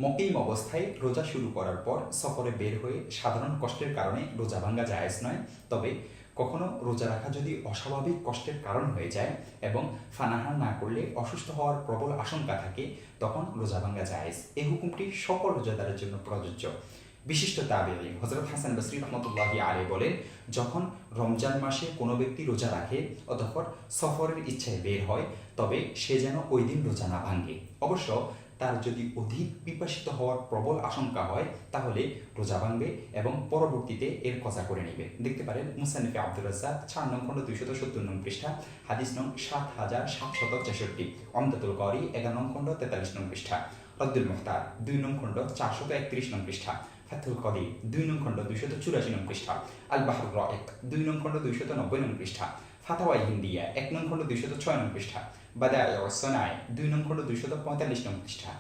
মকিম অবস্থায় রোজা শুরু করার পর সফরে বের হয়ে সাধারণ কষ্টের কারণে রোজা ভাঙ্গা জায়েজ নয়। তবে কখনো রোজা রাখা যদি অস্বাভাবিক কষ্টের কারণ হয়ে যায় এবং ফানাহার না করলে অসুস্থ হওয়ার প্রবল আশঙ্কা থাকে, তখন রোজা ভাঙ্গা জায়েজ। এই হুকুমটি সকল রোজাদারের জন্য প্রযোজ্য। বিশিষ্ট তাবেঈ হযরত হাসান বসরি রহমতুল্লাহি আলাইহি বলেন, যখন রমজান মাসে কোনো ব্যক্তি রোজা রাখে অতঃপর সফরের ইচ্ছায় বের হয়, তবে সে যেন ওই দিন রোজা না ভাঙ্গে। অবশ্য তার যদি অধিক পিপাসিত হওয়ার প্রবল আশঙ্কা হয় তাহলে রোজা ভাঙবে এবং পরবর্তীতে এর কজা করে নেবে। দেখতে পারেন মুসান্নিফে আব্দুর রাজ্জাক 4 নং খণ্ড 270 নং পৃষ্ঠা, হাদিস নং 7763, অমদাতুল কারি 11 নং খণ্ড 43 নং পৃষ্ঠা, রদ্দুল মুখতার 2 নং খণ্ড 431 নং পৃষ্ঠা, ফাথুল কদির 2 নং খণ্ড 284 নং পৃষ্ঠা, আল বাহরুর রাইক 2 নং খণ্ড 290 নং পৃষ্ঠা, ফাতাওয়া হিন্দিয়া 1 নং খণ্ড 206 নং পৃষ্ঠা, বাদায়ে ওয়াস সানায়ে 2 নং খণ্ড 245 নং পৃষ্ঠা।